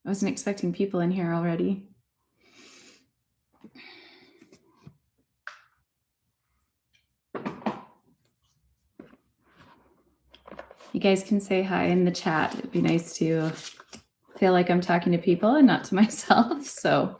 wasn't expecting people in here already. You guys can say hi in the chat. It'd be nice to feel like I'm talking to people and not to myself. So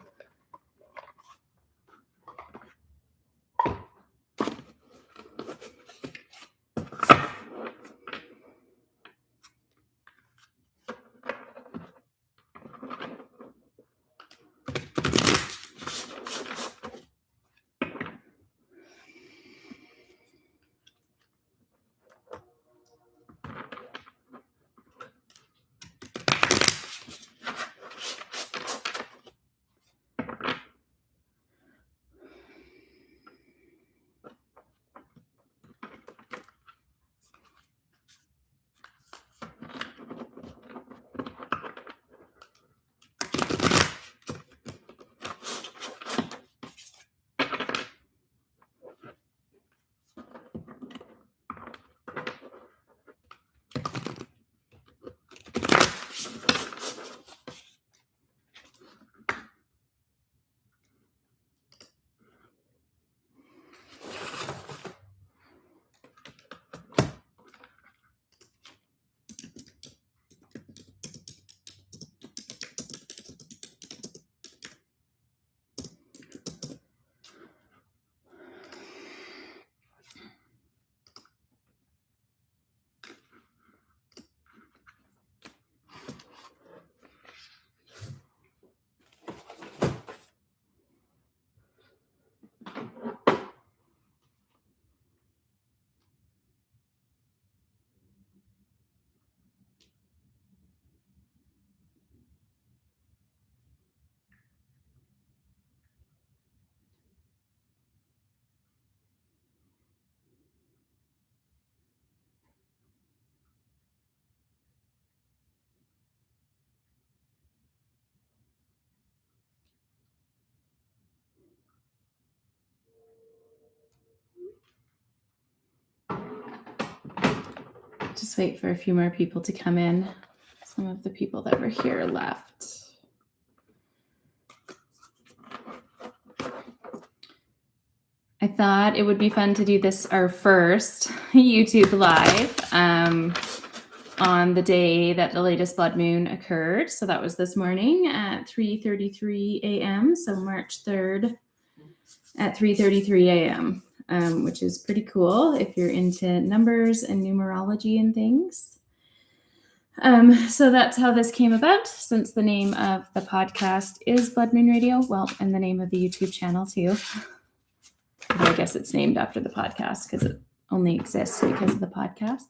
just wait for a few more people to come in. Some of the people that were here left. I thought it would be fun to do this, our first YouTube Live, on the day that the latest blood moon occurred. So that was this morning at 3:33 a.m. So March 3rd at 3:33 a.m., which is pretty cool if you're into numbers and numerology and things. So that's how this came about, since the name of the podcast is Blood Moon Radio. Well, and the name of the YouTube channel too. I guess it's named after the podcast because it only exists because of the podcast.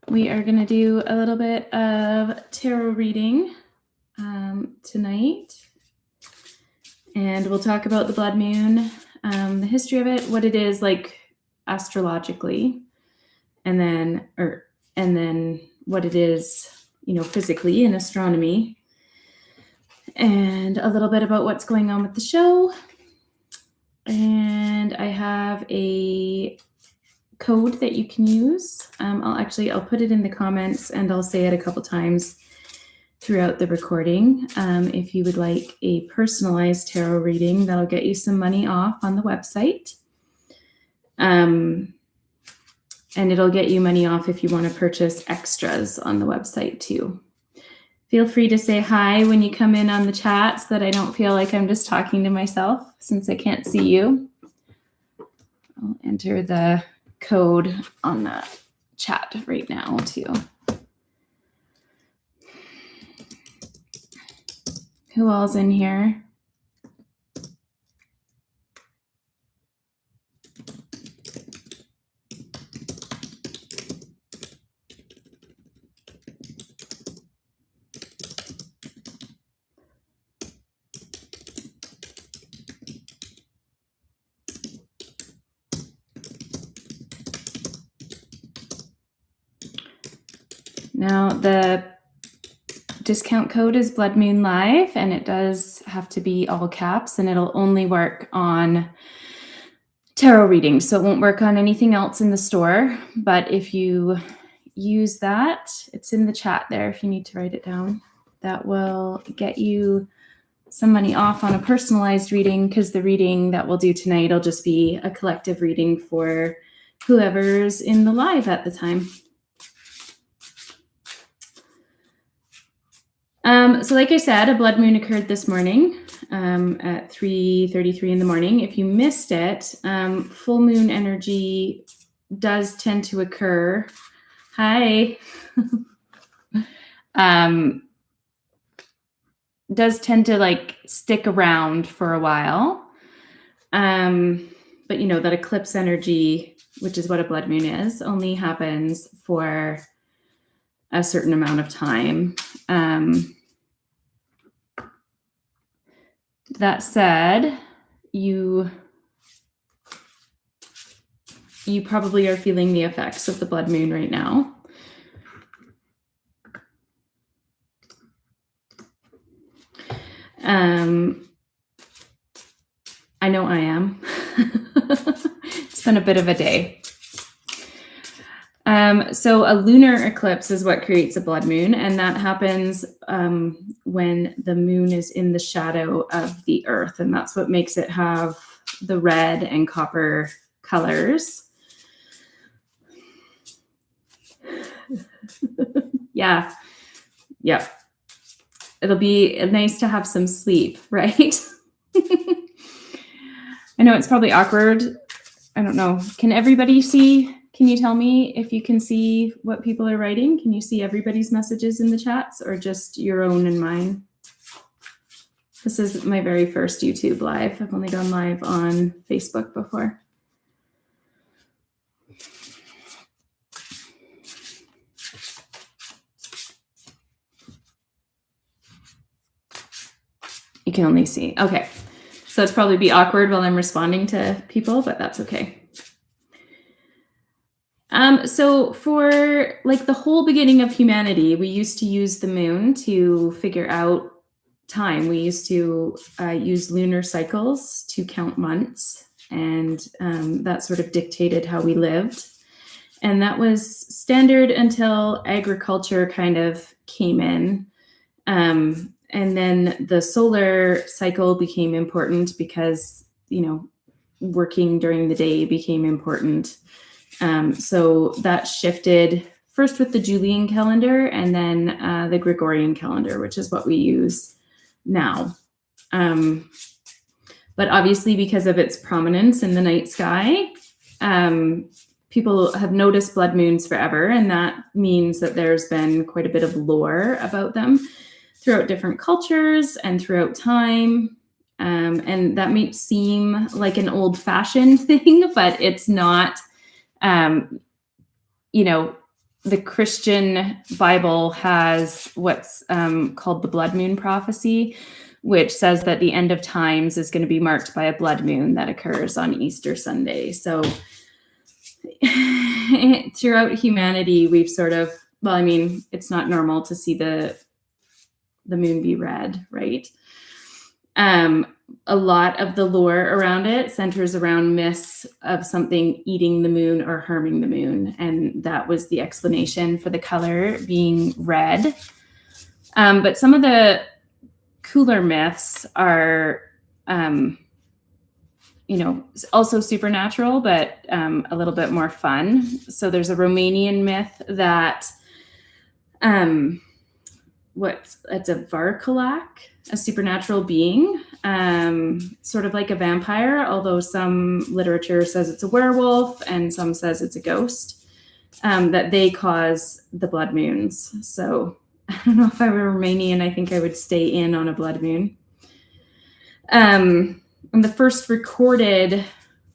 We are going to do a little bit of tarot reading tonight. And we'll talk about the blood moon, the history of it, what it is like astrologically, and then what it is, physically in astronomy, and a little bit about what's going on with the show. And I have a code that you can use. I'll put it in the comments, and I'll say it a couple times throughout the recording. If you would like a personalized tarot reading, that'll get you some money off on the website. And it'll get you money off if you want to purchase extras on the website too. Feel free to say hi when you come in on the chat so that I don't feel like I'm just talking to myself, since I can't see you. I'll enter the code on the chat right now too. Who all's in here? Now, the discount code is Blood Moon Live, and it does have to be all caps, and it'll only work on tarot reading. So it won't work on anything else in the store. But if you use that, it's in the chat there if you need to write it down. That will get you some money off on a personalized reading, because the reading that we'll do tonight will just be a collective reading for whoever's in the live at the time. So like I said, a blood moon occurred this morning at 3:33 in the morning. If you missed it, full moon energy does tend to occur. Hi. Does tend to like stick around for a while. But you know that eclipse energy, which is what a blood moon is, only happens for a certain amount of time. That said, you probably are feeling the effects of the blood moon right now. I know I am. It's been a bit of a day. So a lunar eclipse is what creates a blood moon, and that happens when the moon is in the shadow of the earth, and that's what makes it have the red and copper colors. Yeah. Yep. It'll be nice to have some sleep, right? I know it's probably awkward. I don't know. Can everybody see? Can you tell me if you can see what people are writing? Can you see everybody's messages in the chats, or just your own and mine? This is my very first YouTube live. I've only gone live on Facebook before. You can only see. Okay. So it's probably be awkward while I'm responding to people, but that's okay. So for like the whole beginning of humanity, we used to use the moon to figure out time. We used to use lunar cycles to count months, and that sort of dictated how we lived. And that was standard until agriculture kind of came in. And then the solar cycle became important because, you know, working during the day became important. So that shifted first with the Julian calendar, and then the Gregorian calendar, which is what we use now. But obviously, because of its prominence in the night sky, people have noticed blood moons forever, and that means that there's been quite a bit of lore about them throughout different cultures and throughout time. And that may seem like an old-fashioned thing, but it's not. You know, the Christian Bible has what's called the blood moon prophecy, which says that the end of times is going to be marked by a blood moon that occurs on Easter Sunday. So throughout humanity, we've sort of, well, I mean, it's not normal to see the moon be red, right? A lot of the lore around it centers around myths of something eating the moon or harming the moon. And that was the explanation for the color being red. But some of the cooler myths are, you know, also supernatural, but a little bit more fun. So there's a Romanian myth that it's a Varkalak, a supernatural being, sort of like a vampire, although some literature says it's a werewolf and some says it's a ghost, that they cause the blood moons. So I don't know, if I were Romanian, I think I would stay in on a blood moon. And the first recorded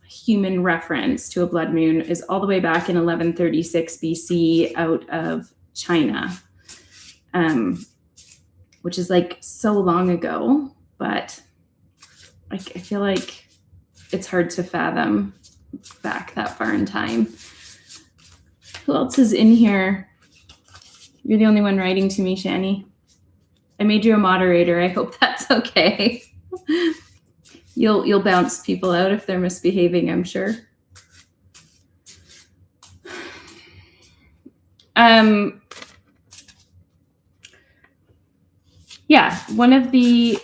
human reference to a blood moon is all the way back in 1136 BC out of China. Which is like so long ago, but I feel like it's hard to fathom back that far in time. Who else is in here? You're the only one writing to me, Shani. I made you a moderator. I hope that's okay. You'll bounce people out if they're misbehaving, I'm sure. Yeah, one of the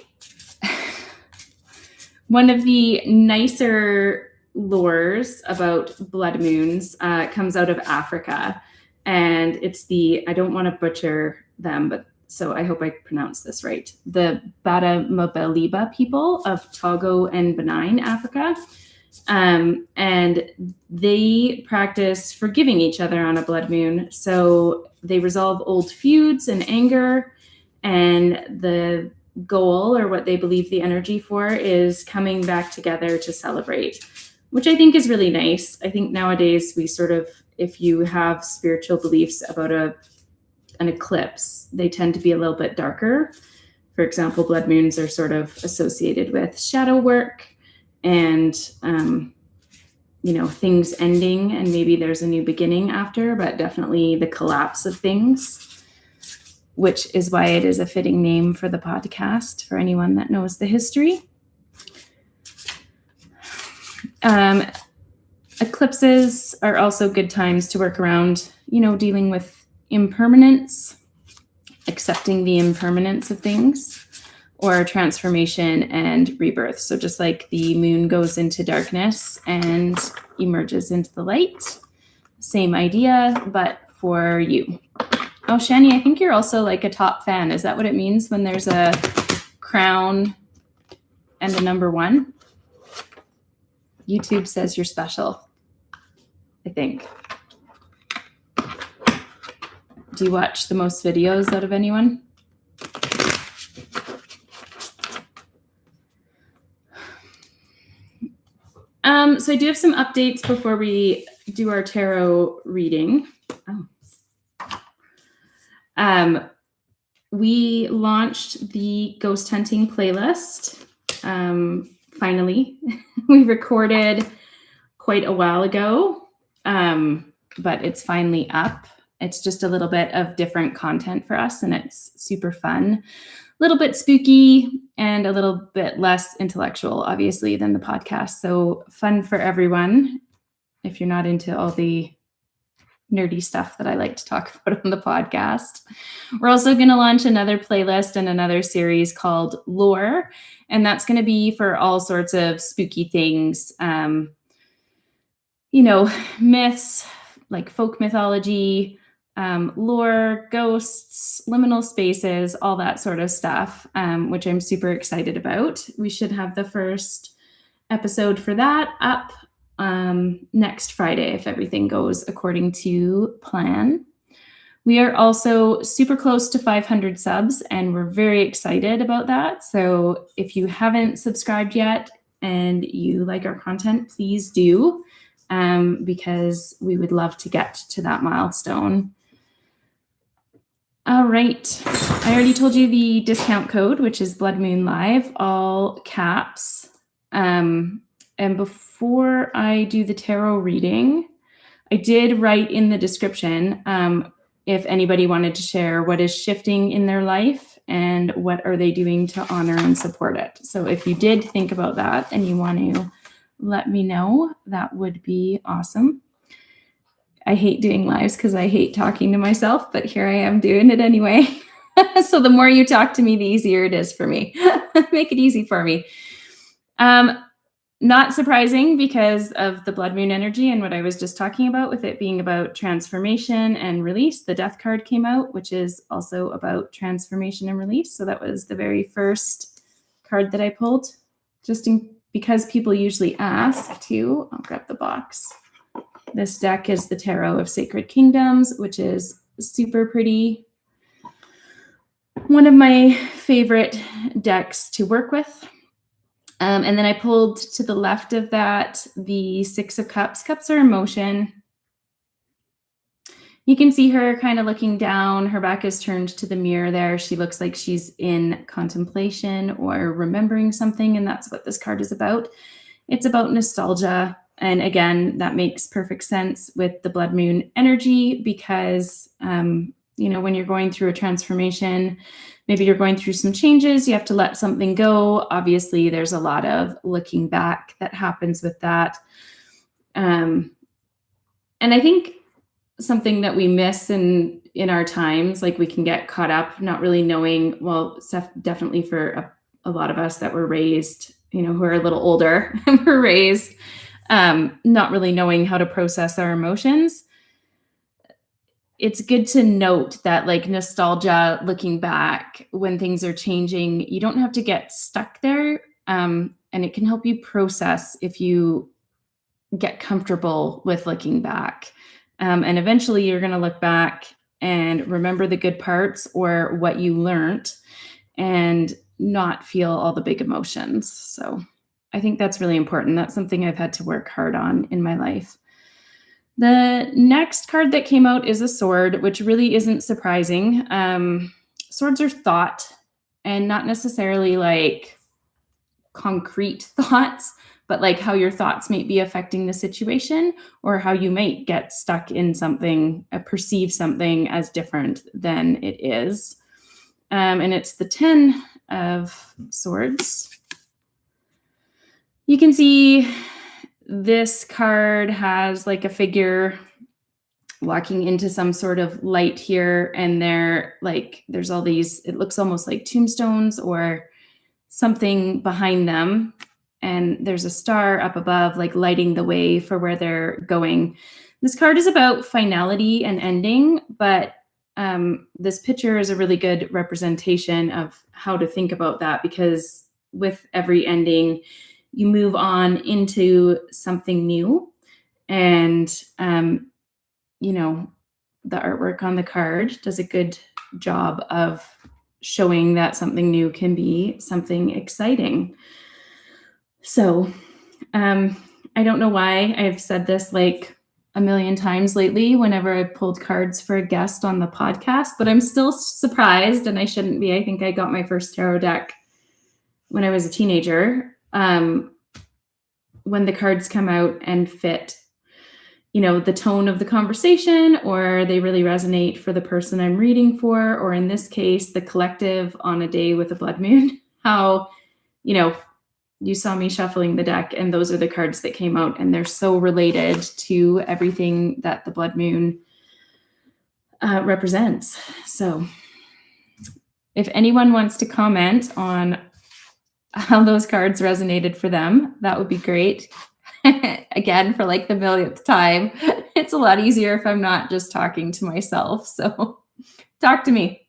nicer lores about blood moons comes out of Africa, and it's I don't want to butcher them, but so I hope I pronounce this right. The Bada people of Togo and Benin, Africa. And they practice forgiving each other on a blood moon. So they resolve old feuds and anger, and the goal, or what they believe the energy for, is coming back together to celebrate, which I think is really nice. I think nowadays we sort of, if you have spiritual beliefs about an eclipse, they tend to be a little bit darker. For example, blood moons are sort of associated with shadow work and things ending, and maybe there's a new beginning after, but definitely the collapse of things, which is why it is a fitting name for the podcast for anyone that knows the history. Eclipses are also good times to work around, dealing with impermanence, accepting the impermanence of things, or transformation and rebirth. So just like the moon goes into darkness and emerges into the light, same idea, but for you. Oh, Shani, I think you're also like a top fan. Is that what it means when there's a crown and a number 1? YouTube says you're special, I think. Do you watch the most videos out of anyone? So I do have some updates before we do our tarot reading. We launched the ghost hunting playlist. Finally, we recorded quite a while ago, but it's finally up. It's just a little bit of different content for us, and it's super fun. A little bit spooky and a little bit less intellectual, obviously, than the podcast. So fun for everyone if you're not into all the nerdy stuff that I like to talk about on the podcast. We're also going to launch another playlist and another series called Lore, and that's going to be for all sorts of spooky things, myths, like folk mythology, lore, ghosts, liminal spaces, all that sort of stuff, which I'm super excited about. We should have the first episode for that up next Friday if everything goes according to plan. We are also super close to 500 subs, and we're very excited about that. So if you haven't subscribed yet and you like our content, please do, because we would love to get to that milestone. All right. I already told you the discount code, which is Blood Moon Live, all caps. And before I do the tarot reading, I did write in the description if anybody wanted to share what is shifting in their life and what are they doing to honor and support it. So if you did think about that and you want to let me know, that would be awesome. I hate doing lives because I hate talking to myself, but here I am doing it anyway. So the more you talk to me, the easier it is for me. Make it easy for me. Not surprising because of the blood moon energy and what I was just talking about, with it being about transformation and release. The death card came out, which is also about transformation and release. So that was the very first card that I pulled, because people usually ask too. I'll grab the box. This deck is the Tarot of Sacred Kingdoms, which is super pretty. One of my favorite decks to work with. And then I pulled to the left of that the Six of Cups. Cups are emotion. You can see her kind of looking down. Her back is turned to the mirror there. She looks like she's in contemplation or remembering something, and that's what this card is about. It's about nostalgia. And again, that makes perfect sense with the blood moon energy because, when you're going through a transformation, maybe you're going through some changes, you have to let something go. Obviously, there's a lot of looking back that happens with that. And I think something that we miss in our times, like we can get caught up not really knowing, well, definitely for a lot of us that were raised, who are a little older, were raised not really knowing how to process our emotions. It's good to note that, like, nostalgia, looking back when things are changing, you don't have to get stuck there. And it can help you process if you get comfortable with looking back. And eventually you're going to look back and remember the good parts or what you learned and not feel all the big emotions. So I think that's really important. That's something I've had to work hard on in my life. The next card that came out is a sword, which really isn't surprising. Swords are thought and not necessarily like concrete thoughts, but like how your thoughts might be affecting the situation or how you might get stuck in something, perceive something as different than it is. And it's the 10 of Swords. You can see this card has like a figure walking into some sort of light here, and there's all these, it looks almost like tombstones or something behind them, and there's a star up above, like lighting the way for where they're going. This card is about finality and ending, but this picture is a really good representation of how to think about that, because with every ending, you move on into something new. And, the artwork on the card does a good job of showing that something new can be something exciting. So I don't know why I've said this like a million times lately whenever I've pulled cards for a guest on the podcast, but I'm still surprised, and I shouldn't be. I think I got my first tarot deck when I was a teenager. When the cards come out and fit, the tone of the conversation, or they really resonate for the person I'm reading for, or in this case, the collective on a day with a blood moon, how, you saw me shuffling the deck and those are the cards that came out, and they're so related to everything that the blood moon represents. So if anyone wants to comment on how those cards resonated for them, that would be great. Again, for like the millionth time, it's a lot easier if I'm not just talking to myself. So talk to me.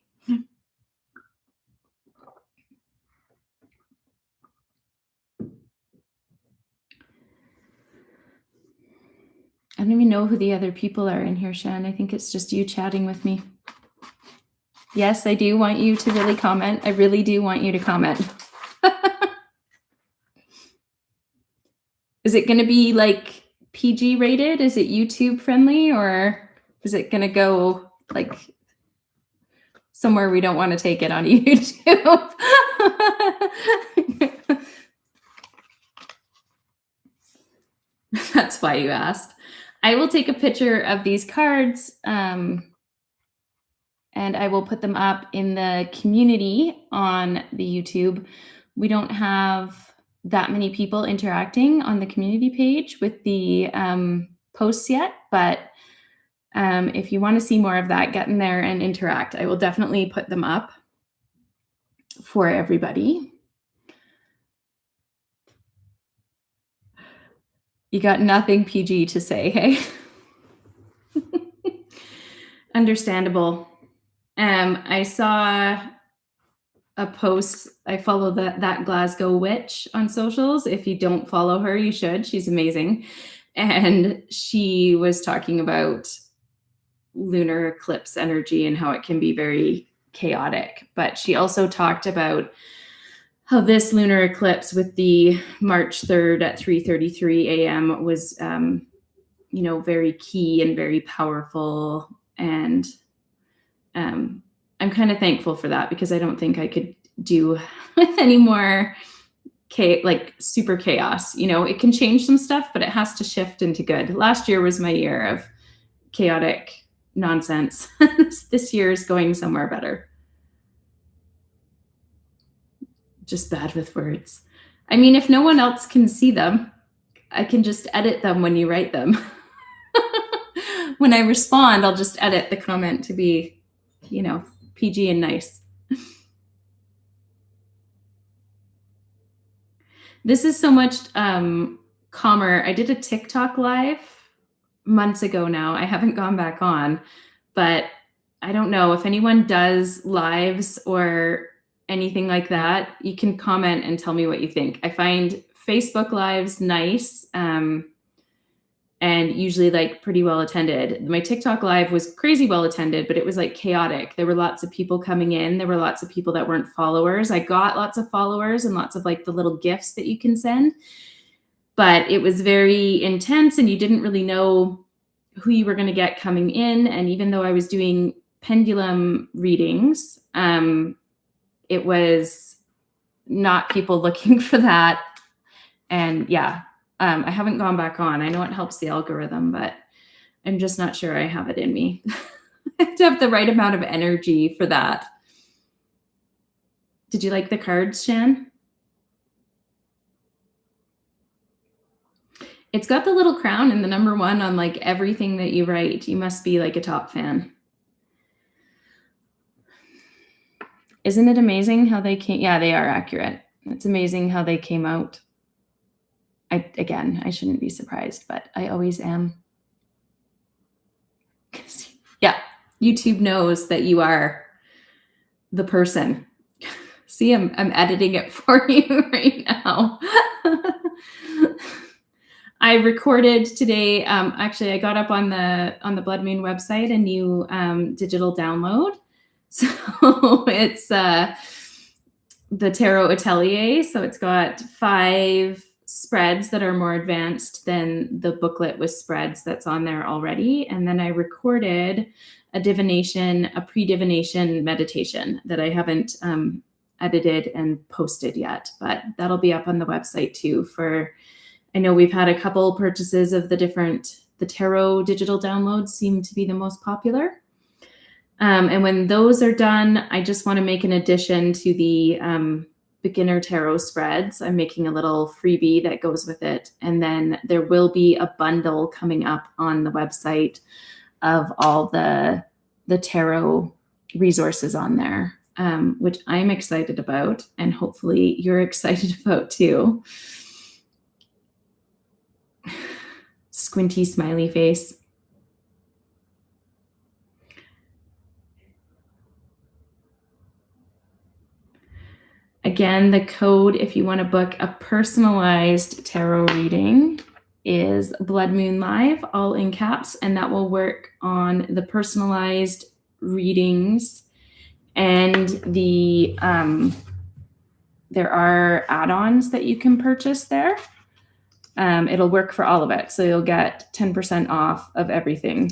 I don't even know who the other people are in here, Shan. I think it's just you chatting with me. Yes, I do want you to really comment. I really do want you to comment. Is it going to be like PG rated? Is it YouTube friendly, or is it going to go like somewhere we don't want to take it on YouTube? That's why you asked. I will take a picture of these cards and I will put them up in the community on the YouTube. We don't have that many people interacting on the community page with the posts yet, but if you want to see more of that, get in there and interact. I will definitely put them up for everybody. You got nothing PG to say, hey? Understandable. I saw a post. I follow that Glasgow witch on socials. If you don't follow her, you should. She's amazing. And she was talking about lunar eclipse energy and how it can be very chaotic. But she also talked about how this lunar eclipse with the March 3rd at 3:33 a.m. was, very key and very powerful. And I'm kind of thankful for that, because I don't think I could do with any more super chaos. It can change some stuff, but it has to shift into good. Last year was my year of chaotic nonsense. This year is going somewhere better. just bad with words. I mean, if no one else can see them, I can just edit them when you write them. When I respond, I'll just edit the comment to be, PG and nice. This is so much calmer. I did a TikTok live months ago now. I haven't gone back on, but I don't know if anyone does lives or anything like that. You can comment and tell me what you think. I find Facebook lives nice. And usually like pretty well attended. My TikTok live was crazy well attended, but it was like chaotic. There were lots of people coming in. There were lots of people that weren't followers. I got lots of followers and lots of like the little gifts that you can send, but it was very intense and you didn't really know who you were going to get coming in. And even though I was doing pendulum readings, it was not people looking for that. And yeah, I haven't gone back on. I know it helps the algorithm, but I'm just not sure I have it in me. I have to have the right amount of energy for that. Did you like the cards, Shan? It's got the little crown and the number 1 on like everything that you write. You must be like a top fan. Isn't it amazing how they came? Yeah, they are accurate. It's amazing how they came out. I shouldn't be surprised, but I always am. Yeah, YouTube knows that you are the person. See, I'm editing it for you right now. I recorded today. Actually, I got up on the Blood Moon website a new digital download. So it's the Tarot Atelier. So it's got 5 spreads that are more advanced than the booklet with spreads that's on there already. And then I recorded a pre-divination meditation that I haven't edited and posted yet, but that'll be up on the website too. I know we've had a couple purchases of the tarot digital downloads seem to be the most popular. And when those are done, I just want to make an addition to the beginner tarot spreads. I'm making a little freebie that goes with it. And then there will be a bundle coming up on the website of all the tarot resources on there, which I'm excited about. And hopefully you're excited about too. Squinty smiley face. Again, the code, if you want to book a personalized tarot reading, is Blood Moon Live, all in caps, and that will work on the personalized readings. And there are add-ons that you can purchase there. It'll work for all of it, so you'll get 10% off of everything.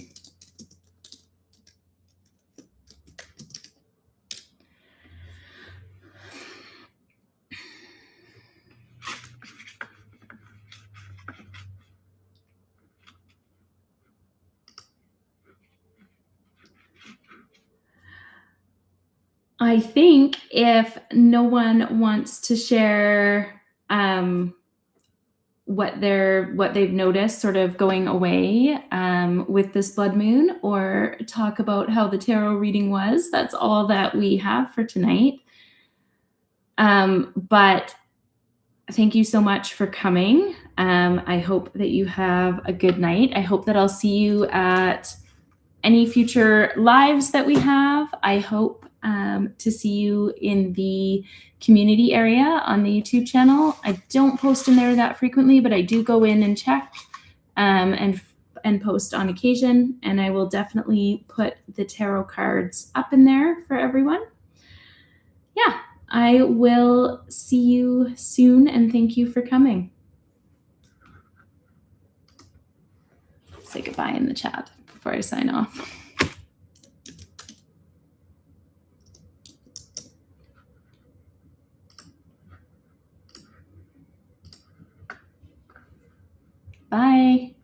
I think if no one wants to share what they've noticed sort of going away with this blood moon, or talk about how the tarot reading was, that's all that we have for tonight. But thank you so much for coming. I hope that you have a good night. I hope that I'll see you at any future lives that we have. I hope to see you in the community area on the YouTube channel. I don't post in there that frequently, but I do go in and check and post on occasion. And I will definitely put the tarot cards up in there for everyone. Yeah, I will see you soon, and thank you for coming. Say goodbye in the chat before I sign off. Bye.